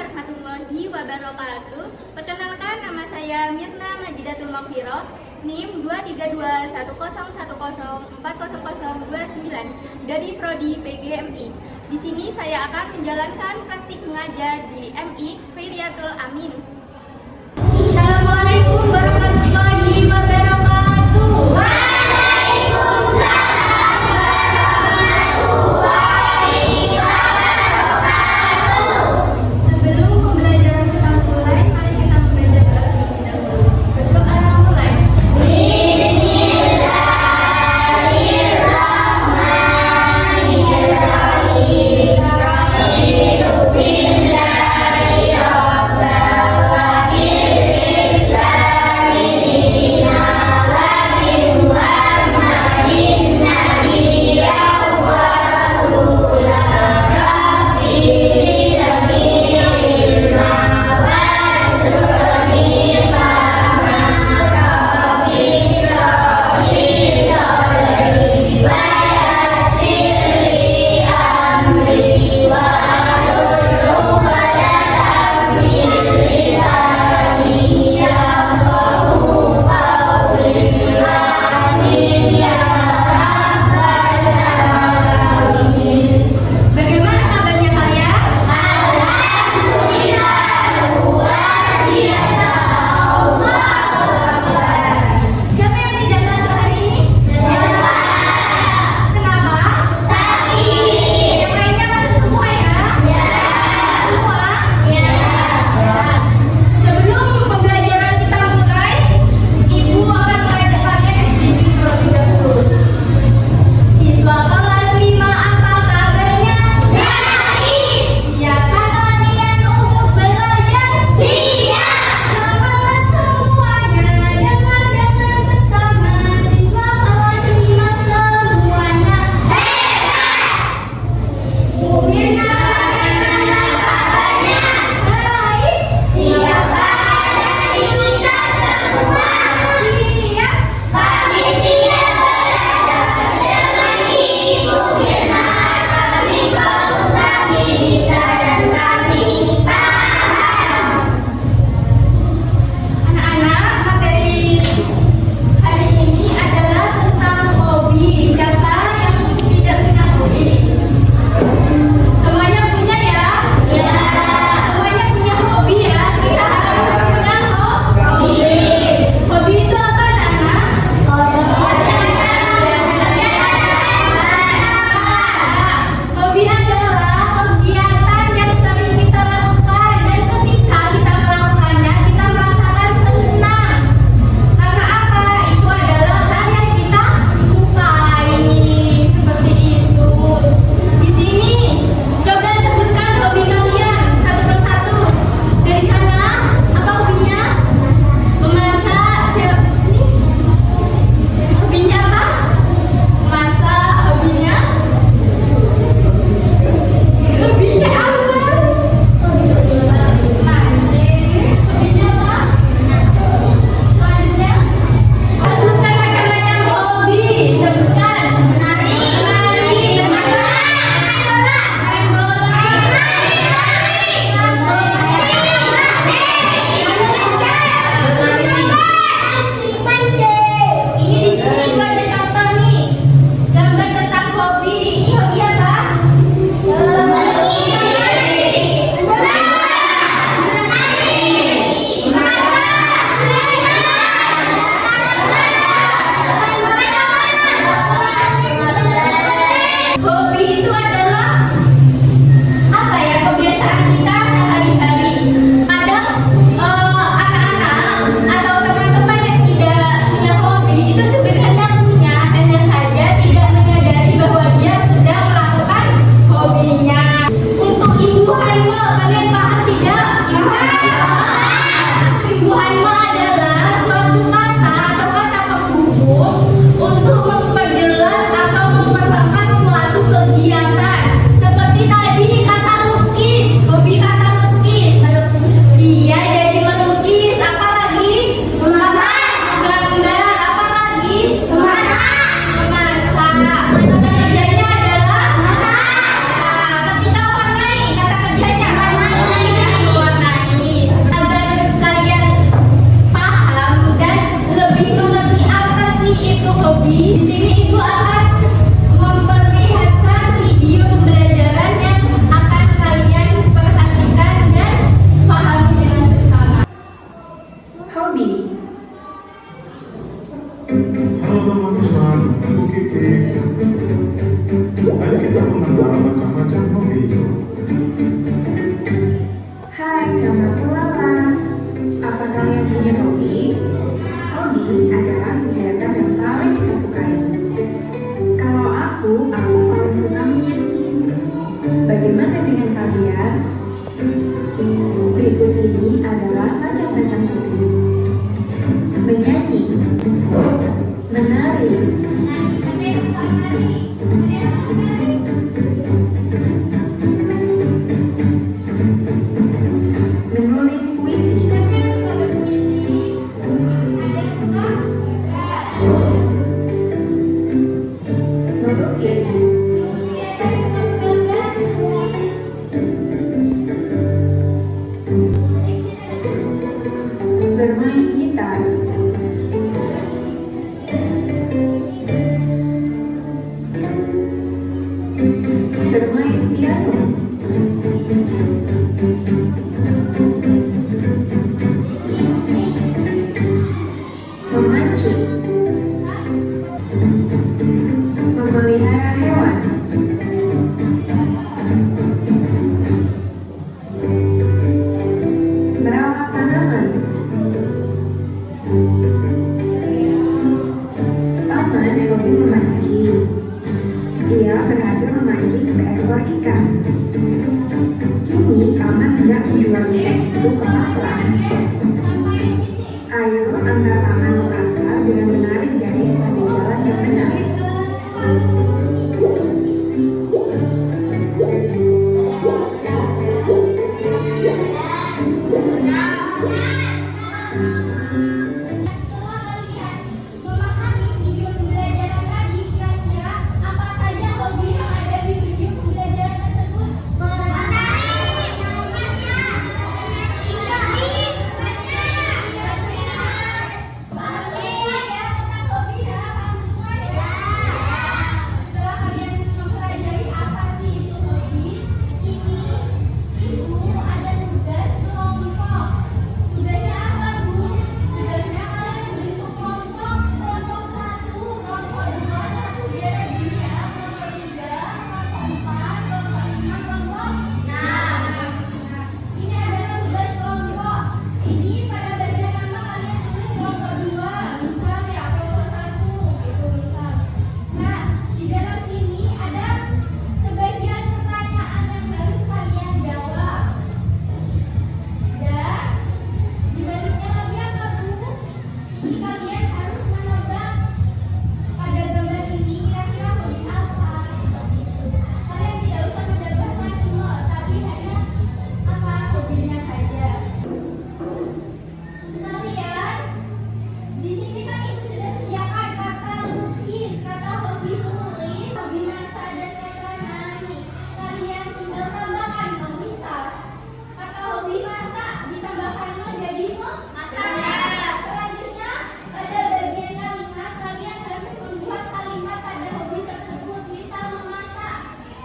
warahmatullahi wabarakatuh. Perkenalkan, nama saya Mirna Majidatul Maghfirah, NIM 2321010400029 dari Prodi PGMI. Di sini saya akan menjalankan praktik mengajar di MI Khairiatul Amin. Assalamualaikum warahmatullahi wabarakatuh. Sebelum pembelajaran kita mulai, mari kita membaca doa terlebih dahulu. Berdoa mulai. Bismillahirrahmanirrahim. Berikut ini adalah macam-macam hobi. Menyanyi, menari, menulis puisi, melukis, bermain gitar, bermain piano, memancing, memelihara hewan, merawat tanaman. Paman hobi memancing. Dia berhasil memancing seekor ikan. Kini paman hendak menjual ikan itu ke pasar. Ayo antar paman ke pasar dengan menarik garis pada jalan yang benar. Memahami video pembelajaran tadi, kira-kira apa saja hobi yang ada di video pembelajaran tersebut? Setelah kalian mempelajari apa sih itu hobi, ini ibu ada tugas kelompok. Tugasnya apa, Bu? Tugasnya kalian membentuk kelompok. Kelompok 1, kelompok 2, satu biar gini ya. Kelompok 3, kelompok 4, kelompok 5, kelompok 6. Ini adalah tugas kelompok. Ini pada bagian nama kalian tulis kelompok 2. Misal ya, kelompok 1 itu misal. Nah, di dalam sini ada sebagian pertanyaan yang harus kalian jawab. Dan dibaliknya lagi apa, Bu? Ini kalian harus menebak pada gambar ini kira-kira hobi apa. Seperti itu. Kalian tidak usah mendapatkan nol, tapi hanya apa hobinya saja. Kalian di sini kan ibu sudah sediakan kata lukis, kata hobi tulis, hobi masak dan kata nari. Kalian tinggal tambahkan dong, misal kata hobi masak ditambahkan lo jadi memasak. Selanjutnya pada bagian kalimat kalian harus membuat kalimat pada hobi tersebut. Misal memasak,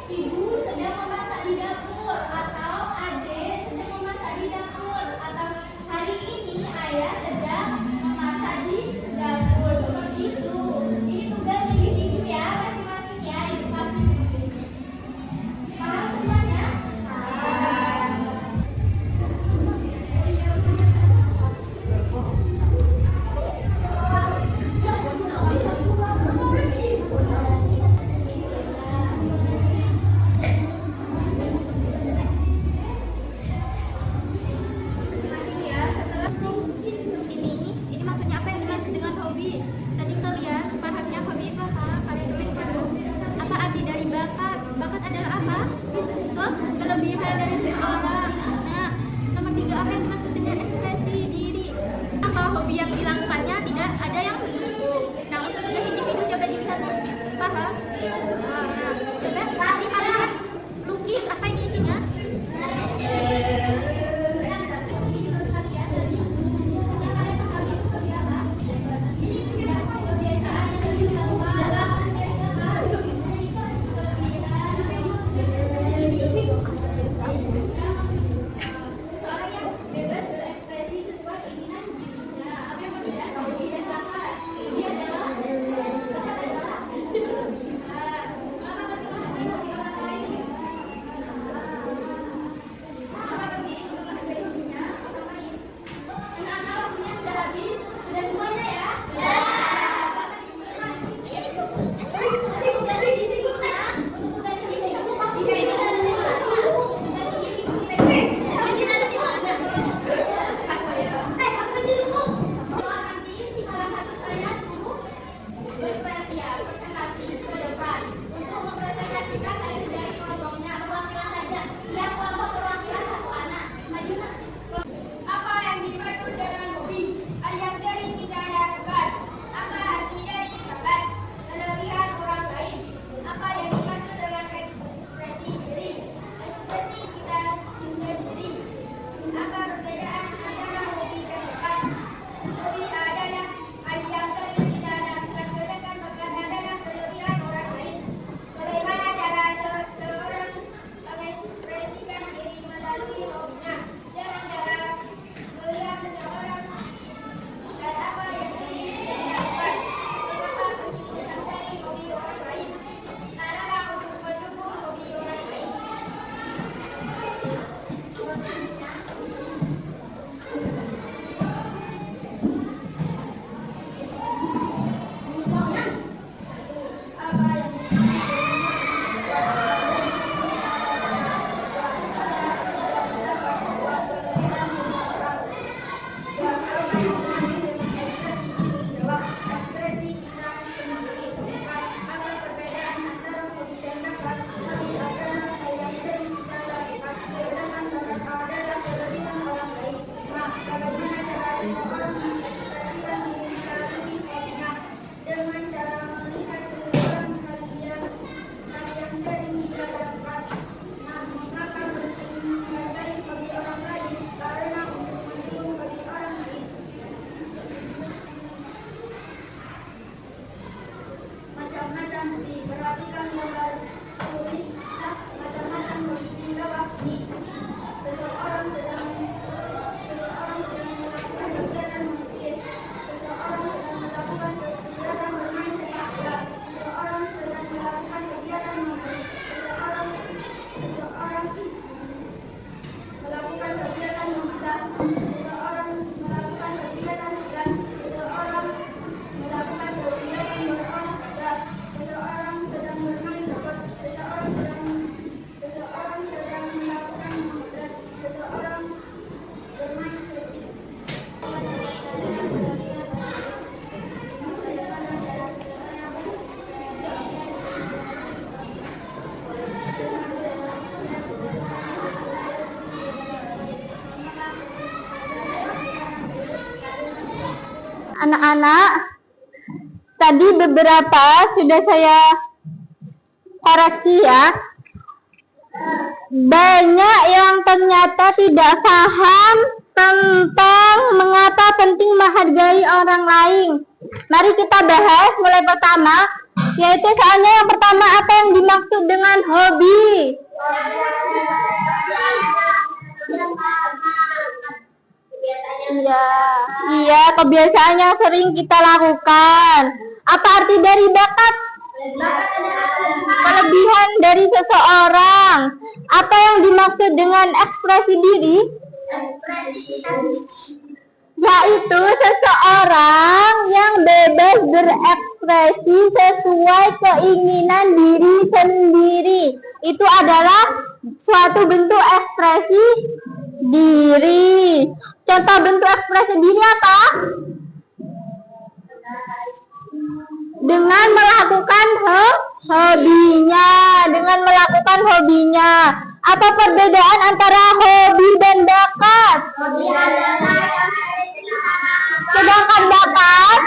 ibu sedang memasak di dapur, atau adik sedang memasak di dapur, atau hari ini ayah sedang memasak di dapur. Seperti itu. Ini tugas individu ya, masing-masing ya, ibu kasih seperti ini. Paham semuanya? Paham. Oh iya, masing-masing ya. Setelah ini maksudnya apa yang dimaksud dengan hobi? Tadi kalian pahamnya hobi itu apa? Kalian tulis dulu. Apa arti dari bakat? Bakat adalah apa? Itu kelebihan dari seseorang. Nah, nomor 3 apa yang dimaksud dengan ekspresi diri? Apa hobi yang dilakukannya tidak ada yang mendukung. Nah, untuk tugas individu coba dilihat. Paham? Nah, coba tadi kalian lukis apa ini isinya? Seorang yang bebas berekspresi sesuai keinginan dirinya. Apa yang berbeda hobi dan bakat? Anak-anak, tadi beberapa sudah saya koreksi ya. Banyak yang ternyata tidak paham tentang mengapa penting menghargai orang lain. Mari kita bahas mulai pertama, yaitu soalnya yang pertama, apa yang dimaksud dengan hobi? Iya, kebiasaan yang sering kita lakukan. Apa arti dari bakat? Kelebihan dari seseorang. Apa yang dimaksud dengan ekspresi diri? Yaitu seseorang yang bebas berekspresi sesuai keinginan diri sendiri. Itu adalah suatu bentuk ekspresi diri. Contoh bentuk ekspresi diri apa? Dengan melakukan hobinya. Dengan melakukan hobinya. Apa perbedaan antara hobi dan bakat? Sedangkan bakat?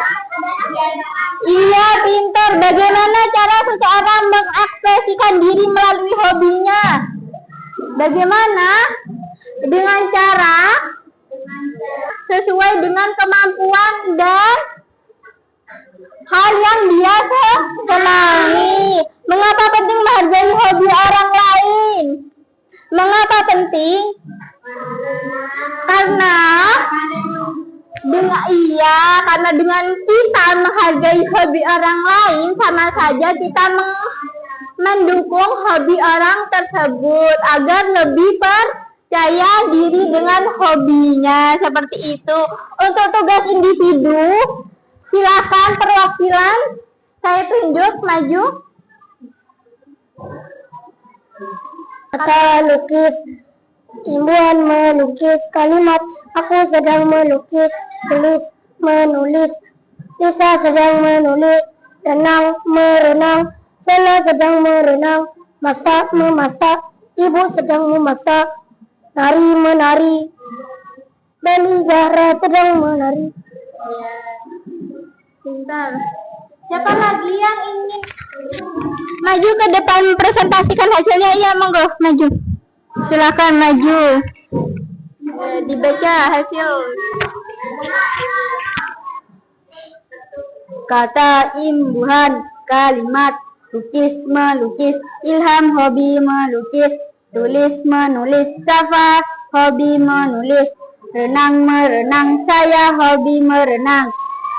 Iya, pintar. Bagaimana cara seseorang mengekspresikan diri melalui hobinya? Bagaimana? Dengan cara sesuai dengan kemampuan dan hal yang dia senangi. Mengapa penting menghargai hobi orang lain? Mengapa penting? Karena dengan kita menghargai hobi orang lain, sama saja kita mendukung hobi orang tersebut agar lebih percaya diri dengan hobinya. Seperti itu. Untuk tugas individu, silakan perwakilan saya tunjuk maju. Kata lukis, imbuhan melukis, kalimat aku sedang melukis, tulis menulis, Lisa sedang menulis, renang merenang, Sela sedang merenang, masak memasak, ibu sedang memasak, nari menari, Beli Zahra sedang menari. Pintar. Siapa lagi yang ingin maju ke depan presentasikan hasilnya? Iya, monggo maju. Silakan maju. Dibaca hasil. Kata imbuhan, kalimat, lukis melukis, ilham hobi melukis, tulis menulis, Safa hobi menulis, renang merenang, saya hobi merenang,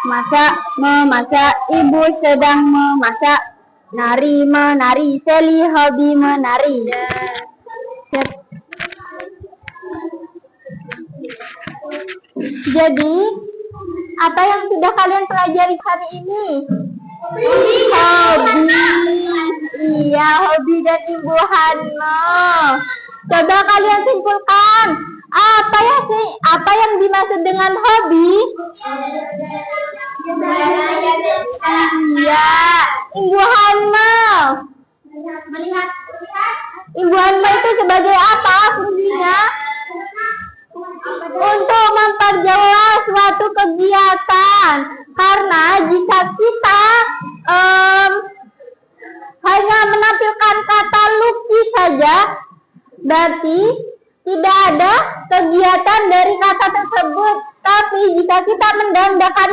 masak memasak, ibu sedang memasak, nari menari, Seli hobi menari. Jadi, apa yang sudah kalian pelajari hari ini? Hobi. Iya, hobi dan imbuhanmu. Coba kalian simpulkan. Apa yang dimaksud dengan hobi? Iya, imbuhanmu. Imbuhanmu itu sebagai apa fungsinya? Untuk memperjelas suatu kegiatan. Karena jika kita hanya menampilkan kata lukis saja, berarti tidak ada kegiatan dari kata tersebut. Tapi jika kita mendambakan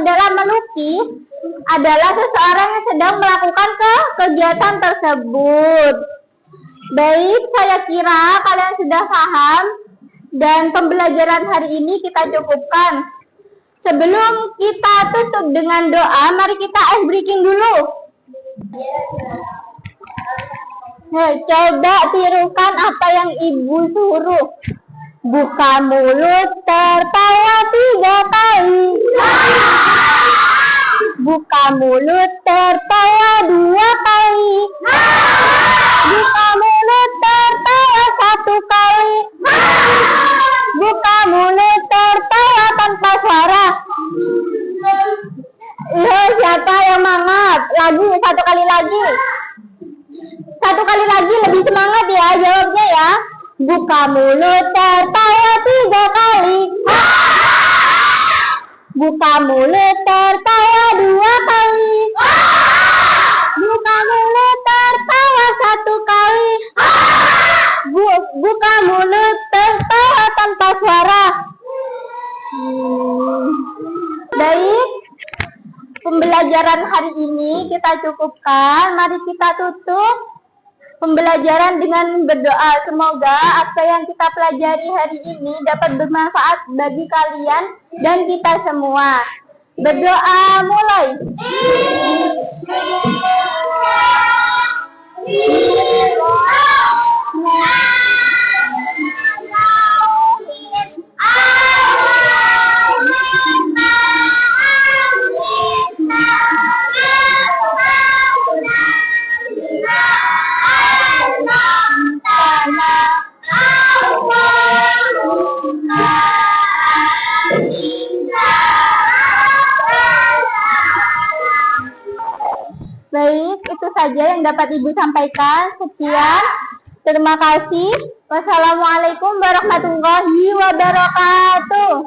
dalam melukis, adalah seseorang yang sedang melakukan kegiatan tersebut. Baik, saya kira kalian sudah paham. Dan pembelajaran hari ini kita cukupkan. Sebelum kita tutup dengan doa, mari kita ice breaking dulu. Coba tirukan apa yang ibu suruh. Buka mulut, tertawa 3 kali. Buka mulut, tertawa 2 kali. Buka mulut, tertawa 1 kali. Buka mulut, tertawa tanpa suara. Siapa yang semangat? Lagi, 1 kali lagi. 1 kali lagi, lebih semangat ya jawabnya ya. Buka mulut, tertawa 3 kali. Buka mulut tertawa 2 kali. Buka mulut tertawa 1 kali. Buka mulut tertawa tanpa suara. Baik, pembelajaran hari ini kita cukupkan. Mari kita tutup pembelajaran dengan berdoa. Semoga apa yang kita pelajari hari ini dapat bermanfaat bagi kalian dan kita semua. Berdoa mulai. Baik, itu saja yang dapat Ibu sampaikan. Sekian. Terima kasih. Wassalamualaikum warahmatullahi wabarakatuh.